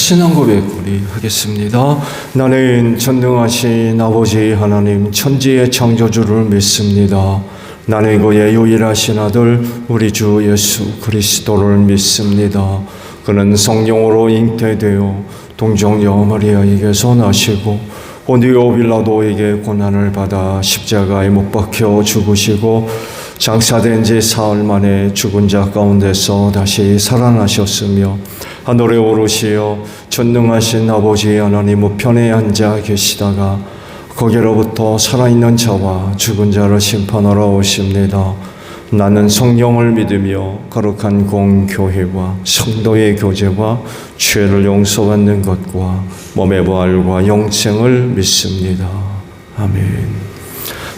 신앙 고백 우리 하겠습니다. 나는 전능하신 아버지 하나님 천지의 창조주를 믿습니다. 나는 그의 유일하신 아들 우리 주 예수 그리스도를 믿습니다. 그는 성령으로 잉태되어 동정녀 마리아에게서 나시고 본디오 빌라도에게 고난을 받아 십자가에 못 박혀 죽으시고 장사된 지 사흘 만에 죽은 자 가운데서 다시 살아나셨으며 하늘에 오르시어 전능하신 아버지 하나님 우편에 앉아 계시다가 거기로부터 살아있는 자와 죽은 자를 심판하러 오십니다. 나는 성령을 믿으며 거룩한 공교회와 성도의 교제와 죄를 용서받는 것과 몸의 부활과 영생을 믿습니다. 아멘.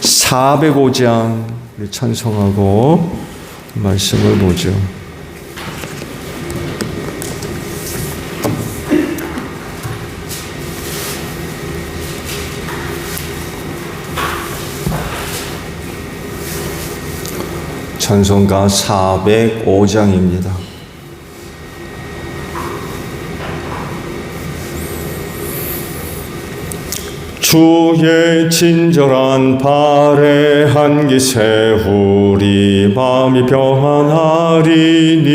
405장 찬송하고 말씀을 보죠. 찬송가 405장입니다. 주의 친절한 발에 한기 세우리 마음이 평안하리니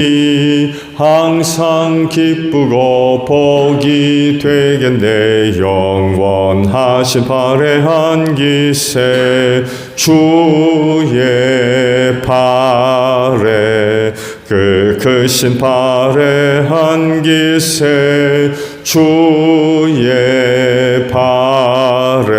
항상 기쁘고 복이 되겠네. 영원하신 발에 한기세 주의 발에 그 크신 발에 한기세 주의 발에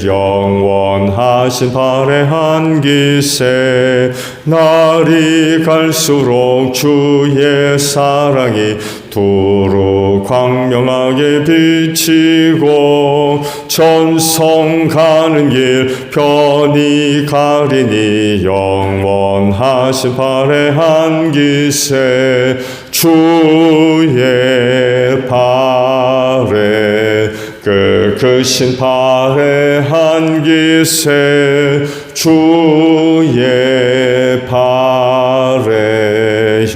영원하신 발에 한기세 날이 갈수록 주의 사랑이 두루 광명하게 비치고 전성 가는 길 편히 가리니 영원하신 발에 한기세 주의 발에 그 크신 발에 한기세 주의 발에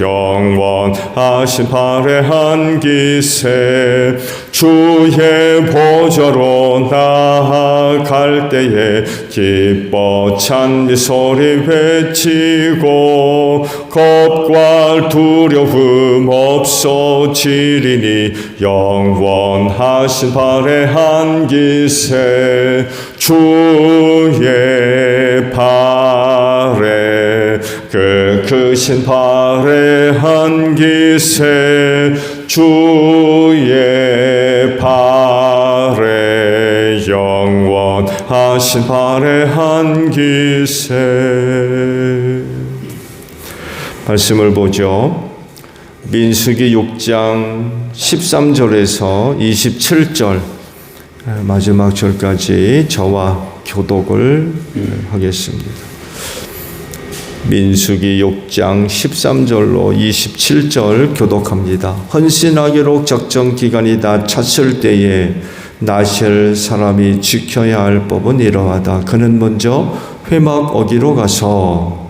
영원하신 발에 한기세 주의 보좌로 나아갈 때에 기뻐 찬미 소리 외치고 겁과 두려움 없어지리니 영원하신 발에 한기세 주의 발에 그 크신 발에 한기세 주의 발에 영원하신 발에 한기세. 말씀을 보죠. 민수기 6장 13절에서 27절 마지막 절까지 저와 교독을 하겠습니다. 민수기 6장 13절로 27절 교독합니다. 헌신하기로 적정 기간이 다 찼을 때에 나실 사람이 지켜야 할 법은 이러하다. 그는 먼저 회막 어기로 가서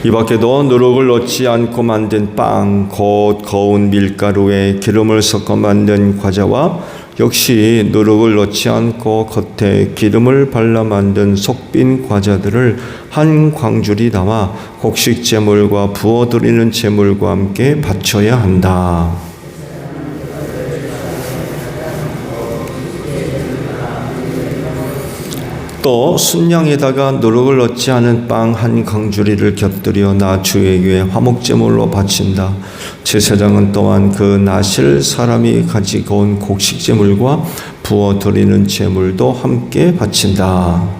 이 밖에도 누룩을 넣지 않고 만든 빵, 곧 거운 밀가루에 기름을 섞어 만든 과자와 역시 누룩을 넣지 않고 겉에 기름을 발라 만든 속빈 과자들을 한 광줄이 담아 곡식 제물과 부어드리는 제물과 함께 바쳐야 한다. 또 순양에다가 누룩을 넣지 않은 빵 한 강주리를 곁들여 나 주에게 화목제물로 바친다. 제사장은 또한 그 나실 사람이 가지고 온 곡식제물과 부어드리는 제물도 함께 바친다.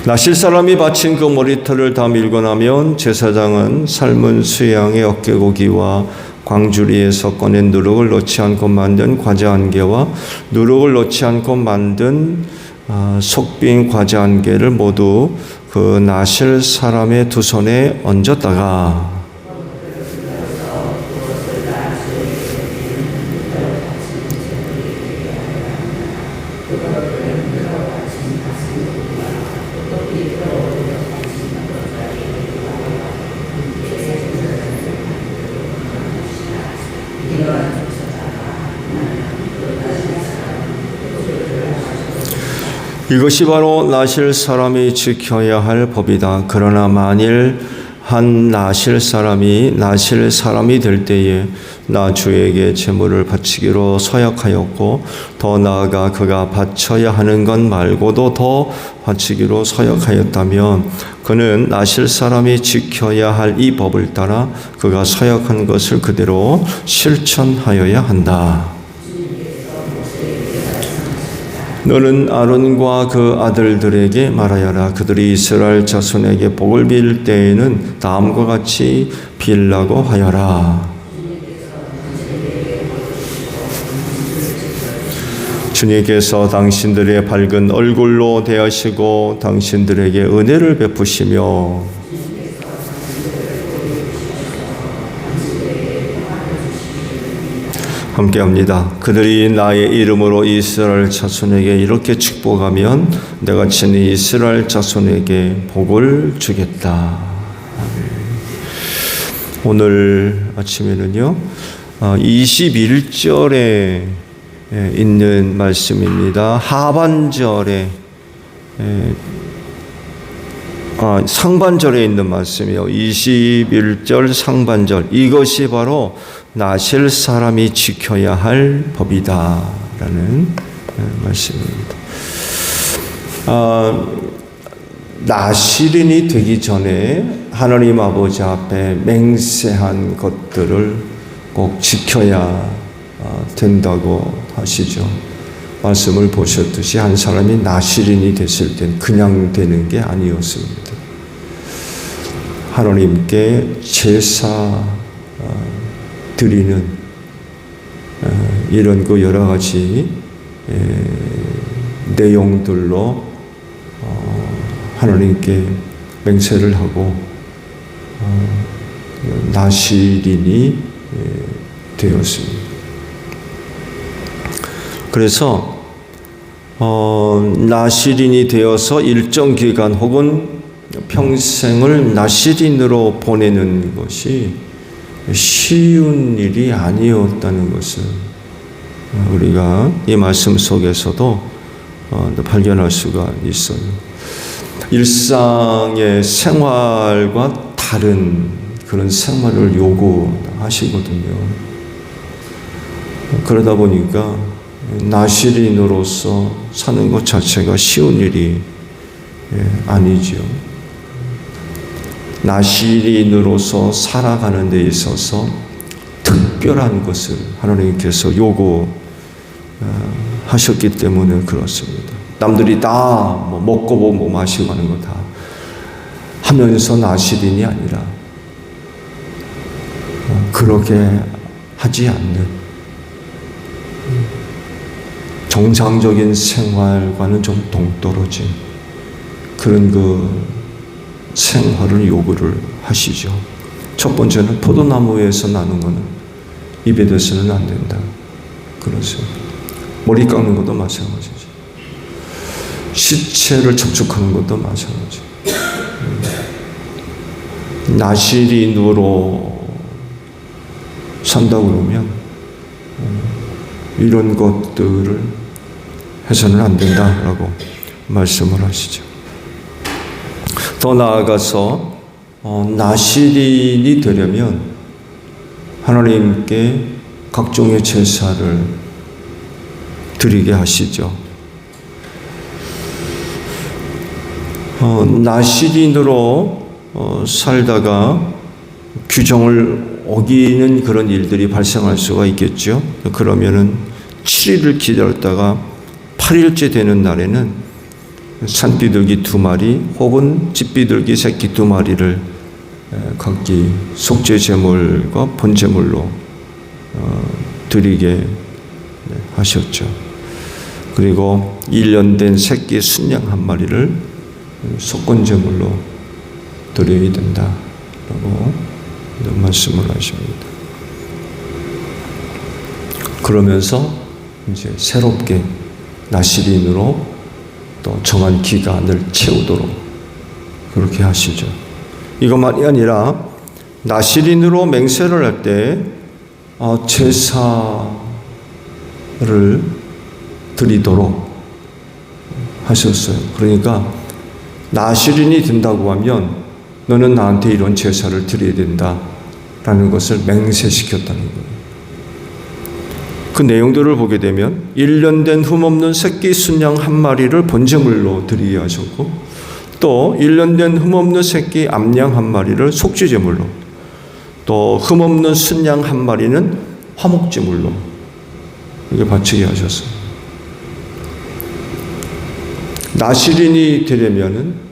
나실 사람이 바친 그 머리털을 다 밀고 나면 제사장은 삶은 수양의 어깨고기와 광주리에서 꺼낸 누룩을 넣지 않고 만든 과자 한 개와 누룩을 넣지 않고 만든 속빈 과자 한 개를 모두 그 나실 사람의 두 손에 얹었다가 이것이 바로 나실 사람이 지켜야 할 법이다. 그러나 만일 한 나실 사람이 될 때에 나 주에게 제물을 바치기로 서약하였고 더 나아가 그가 바쳐야 하는 것 말고도 더 바치기로 서약하였다면 그는 나실 사람이 지켜야 할 이 법을 따라 그가 서약한 것을 그대로 실천하여야 한다. 너는 아론과 그 아들들에게 말하여라. 그들이 이스라엘 자손에게 복을 빌 때에는 다음과 같이 빌라고 하여라. 주님께서 당신들의 밝은 얼굴로 대하시고 당신들에게 은혜를 베푸시며 함께합니다. 그들이 나의 이름으로 이스라엘 자손에게 이렇게 축복하면 내가 친히 이스라엘 자손에게 복을 주겠다. 오늘 아침에는요 21절에 있는 말씀입니다. 하반절에 상반절에 있는 말씀이요. 21절 상반절. 이것이 바로 나실 사람이 지켜야 할 법이다 라는 말씀입니다. 나실인이 되기 전에 하나님 아버지 앞에 맹세한 것들을 꼭 지켜야 된다고 하시죠. 말씀을 보셨듯이 한 사람이 나실인이 됐을 땐 그냥 되는 게 아니었습니다. 하나님께 제사 드리는 이런 그 여러 가지 내용들로 하나님께 맹세를 하고 나실인이 되었습니다. 그래서 나실인이 되어서 일정 기간 혹은 평생을 나실인으로 보내는 것이 쉬운 일이 아니었다는 것을 우리가 이 말씀 속에서도 발견할 수가 있어요. 일상의 생활과 다른 그런 생활을 요구하시거든요. 그러다 보니까 나실인으로서 사는 것 자체가 쉬운 일이 아니죠. 나실인으로서 살아가는 데 있어서 특별한 것을 하나님께서 요구하셨기 때문에 그렇습니다. 남들이 다 먹고 보고 마시고 하는 거 다 하면서 나실인이 아니라 그렇게 하지 않는 정상적인 생활과는 좀 동떨어진 그런 그 생활을 요구를 하시죠. 첫 번째는 포도나무 위에서 나는 것은 입에 대서는 안 된다. 그렇습니다. 머리 깎는 것도 마찬가지죠. 시체를 접촉하는 것도 마찬가지죠. 나실인으로 산다고 그러면 이런 것들을 해서는 안 된다라고 말씀을 하시죠. 더 나아가서 나실인이 되려면 하나님께 각종의 제사를 드리게 하시죠. 나실인으로 살다가 규정을 어기는 그런 일들이 발생할 수가 있겠죠. 그러면은 7일을 기다렸다가 8일째 되는 날에는 산비둘기 2마리 혹은 집비둘기 새끼 2마리를 각기 속죄 제물과 번제물로 드리게 하셨죠. 그리고 1년 된 새끼 순양 1마리를 속건 제물로 드려야 된다라고 말씀을 하십니다. 그러면서 이제 새롭게 나시린으로 또 정한 기간을 채우도록 그렇게 하시죠. 이것만이 아니라 나시린으로 맹세를 할 때 제사를 드리도록 하셨어요. 그러니까 나시린이 된다고 하면 너는 나한테 이런 제사를 드려야 된다라는 것을 맹세시켰다는 거예요. 그 내용들을 보게 되면 1년 된 흠없는 새끼 순양 1마리를 번제물로 드리게 하셨고, 또 1년 된 흠없는 새끼 암양 1마리를 속죄제물로, 또 흠없는 순양 1마리는 화목제물로 이렇게 바치게 하셨어요. 나시린이 되려면은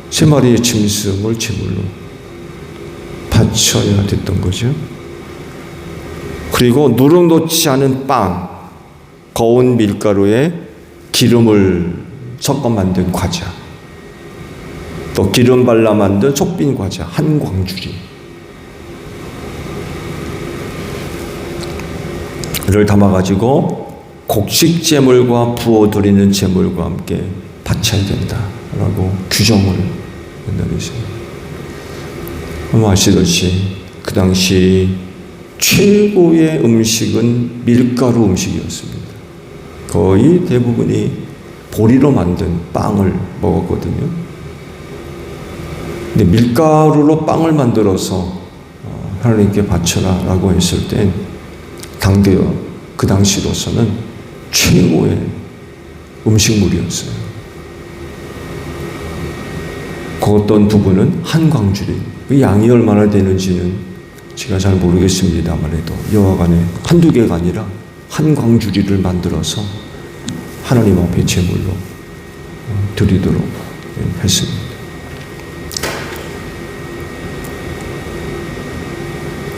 3마리의 짐승을 제물로 바쳐야 됐던 거죠. 그리고 누룩 놓지 않은 빵, 거운 밀가루에 기름을 섞어 만든 과자, 또 기름 발라 만든 속빈 과자 한 광주리를 담아가지고 곡식 제물과 부어드리는 제물과 함께 바쳐야 된다라고 규정을 내리십니다. 아시듯이 그 당시 최고의 음식은 밀가루 음식이었습니다. 거의 대부분이 보리로 만든 빵을 먹었거든요. 근데 밀가루로 빵을 만들어서 하나님께 바쳐라 라고 했을 때 그 당시로서는 최고의 음식물이었어요. 그 어떤 부분은 한 광주리, 그 양이 얼마나 되는지는 제가 잘 모르겠습니다만 해도 여하간에 한두 개가 아니라 한 광주리를 만들어서 하나님 앞에 제물로 드리도록 했습니다.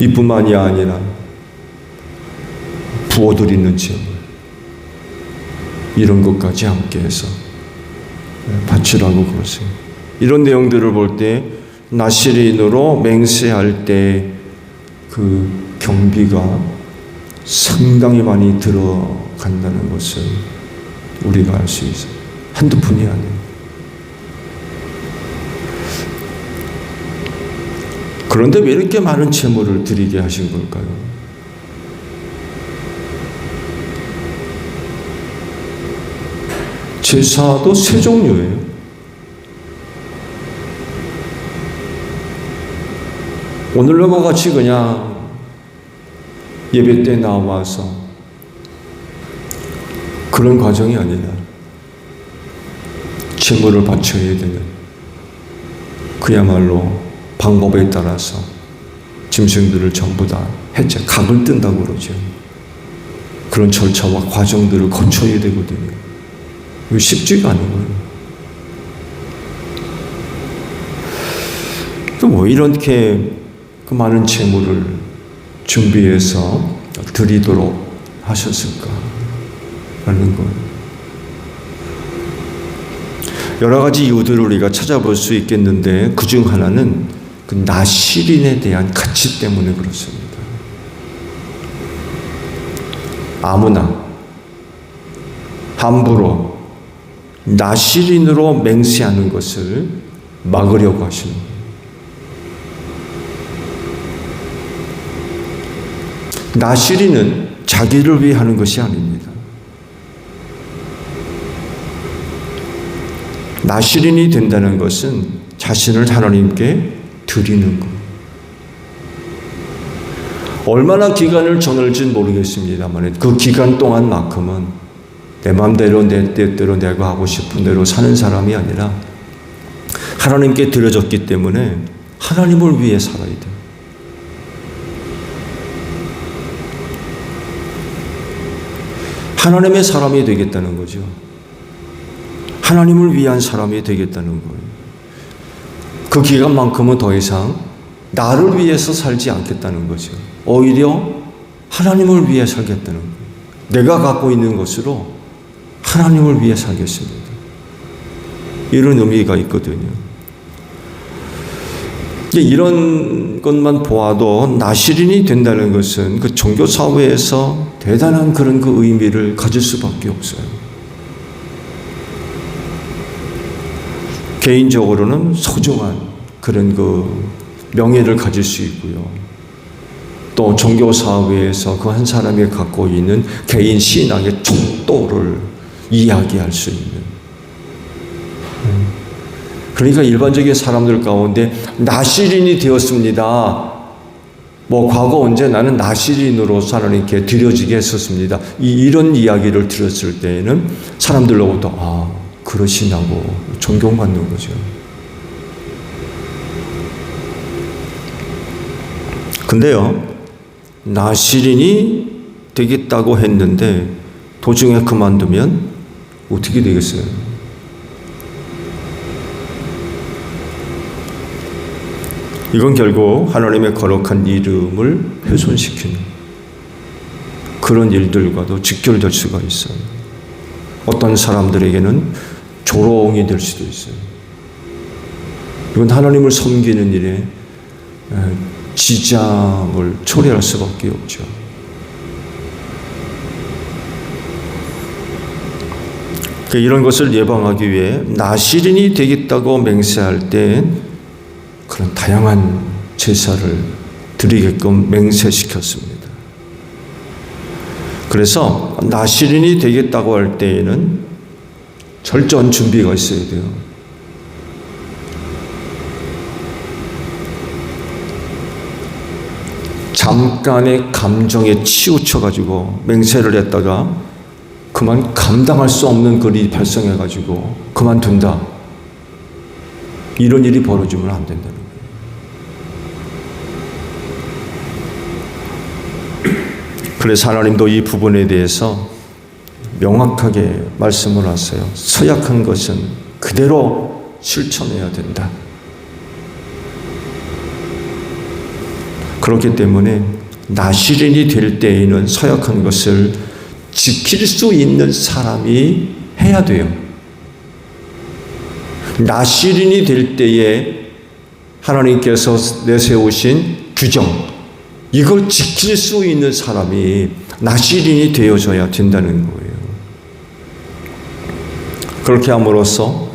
이뿐만이 아니라 부어드리는 제물, 이런 것까지 함께해서 바치라고 그러세요. 이런 내용들을 볼 때 나시린으로 맹세할 때 그 경비가 상당히 많이 들어간다는 것을 우리가 알 수 있어요. 한두 푼이 아니에요. 그런데 왜 이렇게 많은 제물을 드리게 하신 걸까요? 제사도 3종류예요. 오늘과 같이 그냥 예배 때 나와서 그런 과정이 아니라 제물을 바쳐야 되는, 그야말로 방법에 따라서 짐승들을 전부 다 각을 뜬다고 그러죠. 그런 절차와 과정들을 거쳐야 되거든요. 이거 쉽지가 않은 거예요. 또 왜 이렇게 그 많은 제물을 준비해서 드리도록 하셨을까 하는 거예요. 여러 가지 이유들을 우리가 찾아볼 수 있겠는데 그 중 하나는 그 나시린에 대한 가치 때문에 그렇습니다. 아무나 함부로 나시린으로 맹세하는 것을 막으려고 하시는 거예요. 나시린은 자기를 위해 하는 것이 아닙니다. 나시린이 된다는 것은 자신을 하나님께 드리는 것. 얼마나 기간을 정할지는 모르겠습니다만 그 기간 동안만큼은 내 마음대로 내 뜻대로 내가 하고 싶은 대로 사는 사람이 아니라 하나님께 드려졌기 때문에 하나님을 위해 살아야 돼요. 하나님의 사람이 되겠다는 거죠. 하나님을 위한 사람이 되겠다는 거예요. 그 기간만큼은 더 이상 나를 위해서 살지 않겠다는 거죠. 오히려 하나님을 위해 살겠다는 거예요. 내가 갖고 있는 것으로 하나님을 위해 살겠습니다. 이런 의미가 있거든요. 이런 것만 보아도 나시린이 된다는 것은 그 종교사회에서 대단한 그런 그 의미를 가질 수밖에 없어요. 개인적으로는 소중한 그런 그 명예를 가질 수 있고요. 또 종교사회에서 그 한 사람이 갖고 있는 개인 신앙의 척도를 이야기할 수 있는. 그러니까 일반적인 사람들 가운데 나시린이 되었습니다. 뭐 과거 언제 나는 나시린으로 하나님께 드려지게 했었습니다. 이런 이야기를 들었을 때에는 사람들로부터 그러시냐고 존경받는 거죠. 근데요, 나시린이 되겠다고 했는데 도중에 그만두면 어떻게 되겠어요? 이건 결국 하나님의 거룩한 이름을 훼손시키는 그런 일들과도 직결될 수가 있어요. 어떤 사람들에게는 조롱이 될 수도 있어요. 이건 하나님을 섬기는 일에 지장을 초래할 수밖에 없죠. 이런 것을 예방하기 위해 나시린이 되겠다고 맹세할 때 그런 다양한 제사를 드리게끔 맹세시켰습니다. 그래서 나시린이 되겠다고 할 때에는 철저한 준비가 있어야 돼요. 잠깐의 감정에 치우쳐가지고 맹세를 했다가 그만 감당할 수 없는 글이 발생해가지고 그만둔다. 이런 일이 벌어지면 안 된다는 거예요. 그래서 하나님도 이 부분에 대해서 명확하게 말씀을 하세요. 서약한 것은 그대로 실천해야 된다. 그렇기 때문에 나시린이 될 때에는 서약한 것을 지킬 수 있는 사람이 해야 돼요. 나시린이 될 때에 하나님께서 내세우신 규정, 이걸 지킬 수 있는 사람이 나시린이 되어져야 된다는 거예요. 그렇게 함으로써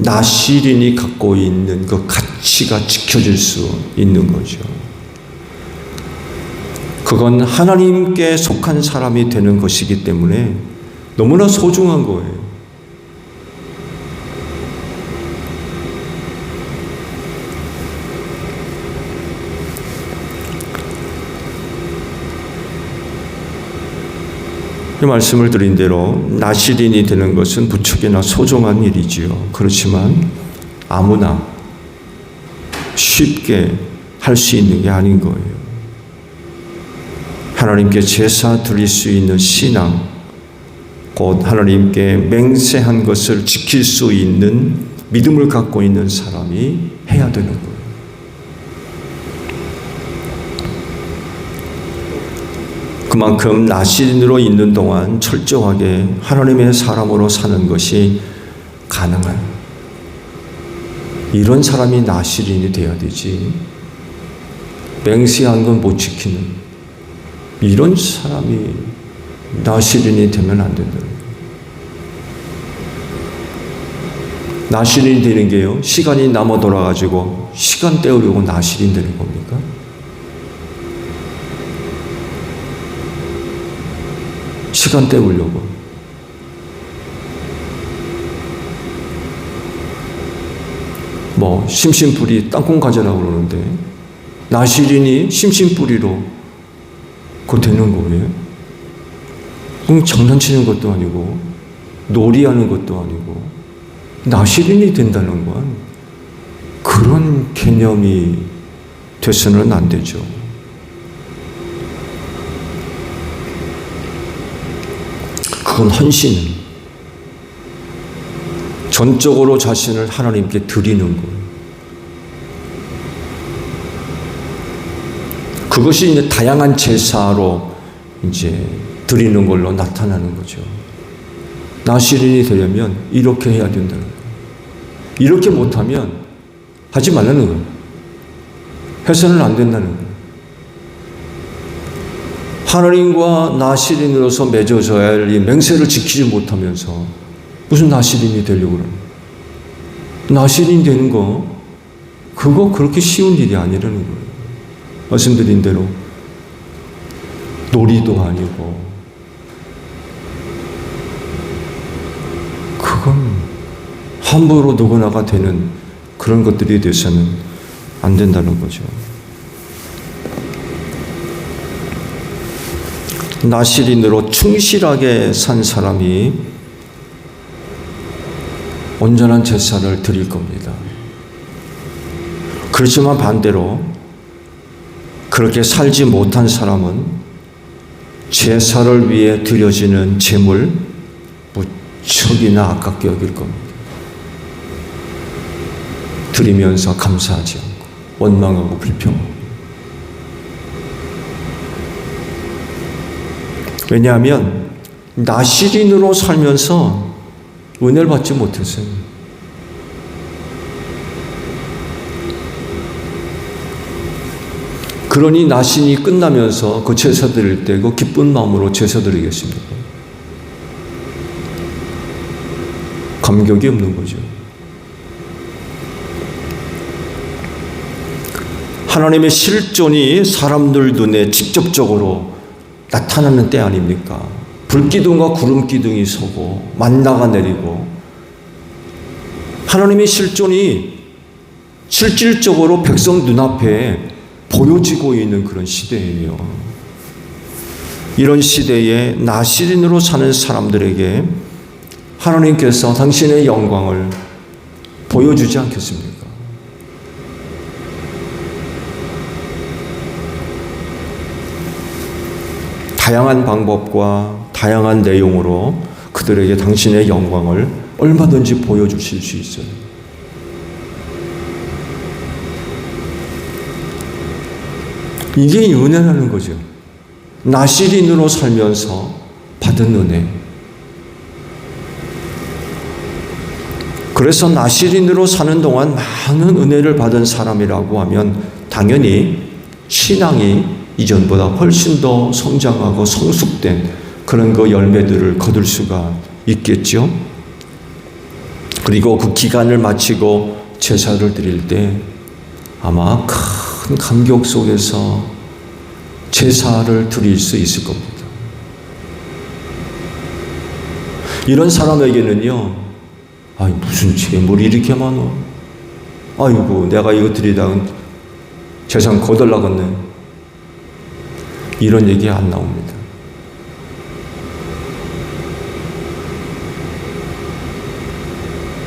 나시린이 갖고 있는 그 가치가 지켜질 수 있는 거죠. 그건 하나님께 속한 사람이 되는 것이기 때문에 너무나 소중한 거예요. 이 말씀을 드린 대로 나시린이 되는 것은 무척이나 소중한 일이지요. 그렇지만 아무나 쉽게 할 수 있는 게 아닌 거예요. 하나님께 제사 드릴 수 있는 신앙, 곧 하나님께 맹세한 것을 지킬 수 있는 믿음을 갖고 있는 사람이 해야 되는 거예요. 그만큼 나시린으로 있는 동안 철저하게 하나님의 사람으로 사는 것이 가능한 이런 사람이 나시린이 되어야 되지, 맹세한 건 못 지키는 이런 사람이 나시린이 되면 안 된다는 거예요. 나시린이 되는 게요, 시간이 남아 돌아가지고 시간 때우려고 나시린 되는 겁니까? 시간 때우려고. 뭐 심심풀이 땅콩 가져라고 그러는데 나시린이 심심풀이로 그거 되는 거예요? 장난치는 것도 아니고 놀이하는 것도 아니고 나시린이 된다는 건 그런 개념이 돼서는 안 되죠. 그건 헌신, 전적으로 자신을 하나님께 드리는 거예요. 그것이 이제 다양한 제사로 이제 드리는 걸로 나타나는 거죠. 나시린이 되려면 이렇게 해야 된다는 거예요. 이렇게 못하면 하지 말라는 거예요. 해서는 안 된다는 거예요. 하나님과 나시린으로서 맺어져야 할 이 맹세를 지키지 못하면서 무슨 나시린이 되려고 그러는 거예요. 나시린 되는 거 그거 그렇게 쉬운 일이 아니라는 거예요. 말씀드린 대로 놀이도 아니고 그건 함부로 누구나가 되는 그런 것들이 돼서는 안 된다는 거죠. 나시린으로 충실하게 산 사람이 온전한 제사를 드릴 겁니다. 그렇지만 반대로 그렇게 살지 못한 사람은 제사를 위해 드려지는 제물 무척이나 아깝게 여길 겁니다. 드리면서 감사하지 않고 원망하고 불평하고. 왜냐하면 나시린으로 살면서 은혜를 받지 못했어요. 그러니 나신이 끝나면서 그 제사 드릴 때 그 기쁜 마음으로 제사 드리겠습니다. 감격이 없는 거죠. 하나님의 실존이 사람들 눈에 직접적으로 나타나는 때 아닙니까? 불기둥과 구름기둥이 서고 만나가 내리고 하나님의 실존이 실질적으로 백성 눈앞에 보여지고 있는 그런 시대예요. 이런 시대에 나시린으로 사는 사람들에게 하나님께서 당신의 영광을 보여주지 않겠습니까? 다양한 방법과 다양한 내용으로 그들에게 당신의 영광을 얼마든지 보여주실 수 있어요. 이게 은혜라는 거죠. 나시린으로 살면서 받은 은혜. 그래서 나시린으로 사는 동안 많은 은혜를 받은 사람이라고 하면 당연히 신앙이 이전보다 훨씬 더 성장하고 성숙된 그런 그 열매들을 거둘 수가 있겠죠. 그리고 그 기간을 마치고 제사를 드릴 때 아마 큰 감격 속에서 제사를 드릴 수 있을 겁니다. 이런 사람에게는요, 아이 무슨 재물이 이렇게 많어? 아이고 내가 이거 드리다가 재산 거덜나겠네. 이런 얘기 안 나옵니다.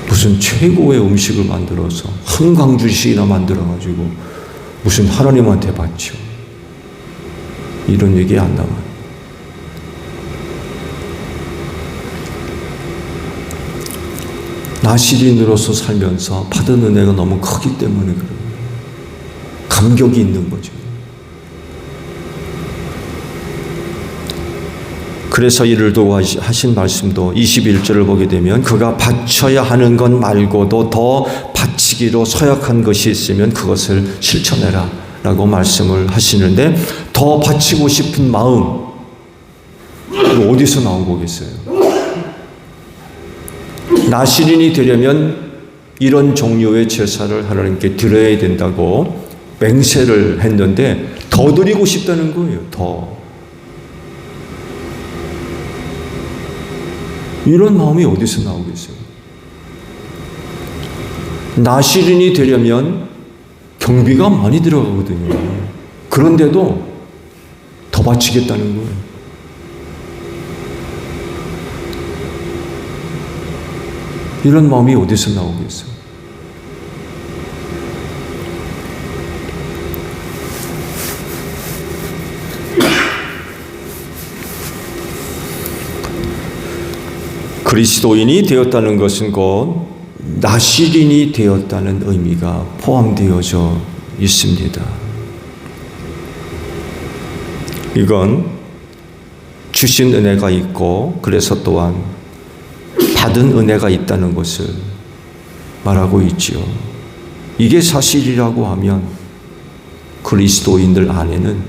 무슨 최고의 음식을 만들어서 한 광주씩이나 만들어가지고 무슨 하나님한테 바치오. 이런 얘기 안 나와요. 나시린으로서 살면서 받은 은혜가 너무 크기 때문에 그래요. 감격이 있는 거죠. 그래서 이를 두고 하신 말씀도 21절을 보게 되면 그가 바쳐야 하는 것 말고도 더 바치기로 서약한 것이 있으면 그것을 실천해라 라고 말씀을 하시는데 더 바치고 싶은 마음 어디서 나온 거겠어요? 나시린이 되려면 이런 종류의 제사를 하나님께 드려야 된다고 맹세를 했는데 더 드리고 싶다는 거예요. 더. 이런 마음이 어디서 나오겠어요? 나시린이 되려면 경비가 많이 들어가거든요. 그런데도 더 바치겠다는 거예요. 이런 마음이 어디서 나오겠어요? 그리스도인이 되었다는 것은 곧 나시린이 되었다는 의미가 포함되어져 있습니다. 이건 주신 은혜가 있고 그래서 또한 받은 은혜가 있다는 것을 말하고 있지요. 이게 사실이라고 하면 그리스도인들 안에는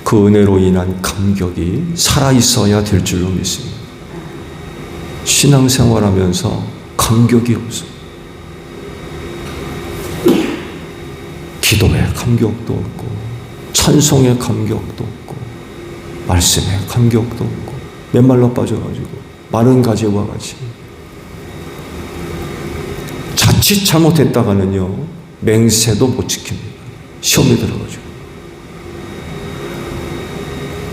그 은혜로 인한 감격이 살아있어야 될 줄로 믿습니다. 신앙생활하면서 감격이 없어. 기도에 감격도 없고 찬송에 감격도 없고 말씀에 감격도 없고 맨말로 빠져가지고 마른 가지와 같이 자칫 잘못했다가는요 맹세도 못 지킵니다. 시험에 들어가지고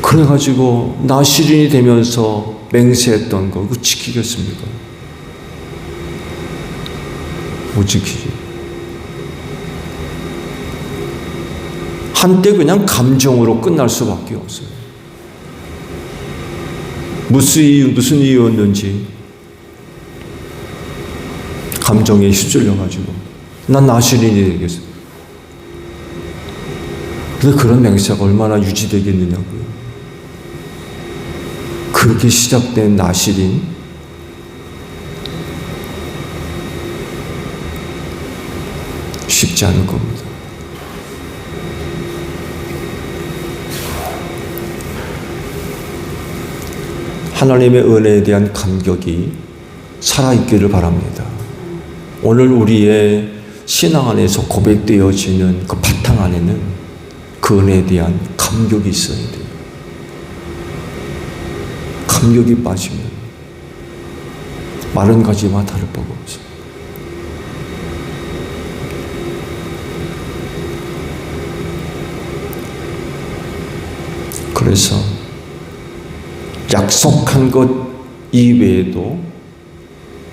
그래가지고 나시린이 되면서 맹세했던 거 그거 지키겠습니까? 못 지키지. 한때 그냥 감정으로 끝날 수밖에 없어요. 무슨 이유였는지 감정에 휩쓸려가지고 난 나시린이 되겠어. 근데 그런 맹세가 얼마나 유지되겠느냐고요. 그렇게 시작된 나시린 쉽지 않을 겁니다. 하나님의 은혜에 대한 감격이 살아있기를 바랍니다. 오늘 우리의 신앙 안에서 고백되어지는 그 바탕 안에는 그 은혜에 대한 감격이 있어야 돼요. 감격이 빠지면 마른 가지와 다를 바가 없어요. 그래서 약속한 것 이외에도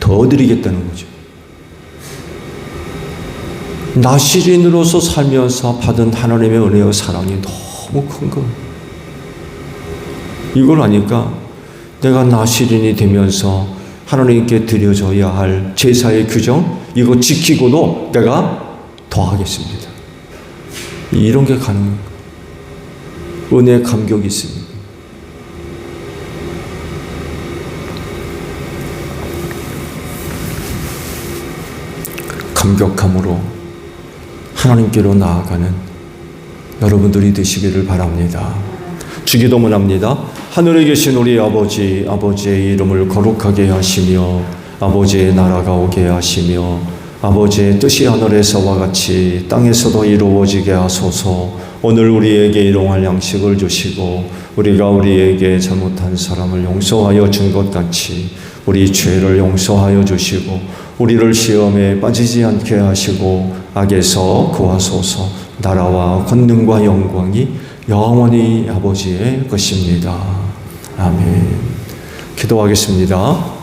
더 드리겠다는 거죠. 나시린으로서 살면서 받은 하나님의 은혜와 사랑이 너무 큰 거. 이걸 아니까 내가 나시린이 되면서 하나님께 드려져야 할 제사의 규정 이거 지키고도 내가 더하겠습니다. 이런 게 가능한 거예요. 은혜의 감격이 있습니다. 감격함으로 하나님께로 나아가는 여러분들이 되시기를 바랍니다. 주기도문 합니다. 하늘에 계신 우리 아버지, 아버지의 이름을 거룩하게 하시며 아버지의 나라가 오게 하시며 아버지의 뜻이 하늘에서와 같이 땅에서도 이루어지게 하소서. 오늘 우리에게 일용할 양식을 주시고 우리가 우리에게 잘못한 사람을 용서하여 준 것 같이 우리 죄를 용서하여 주시고 우리를 시험에 빠지지 않게 하시고 악에서 구하소서. 나라와 권능과 영광이 영원히 아버지의 것입니다. 아멘. 기도하겠습니다.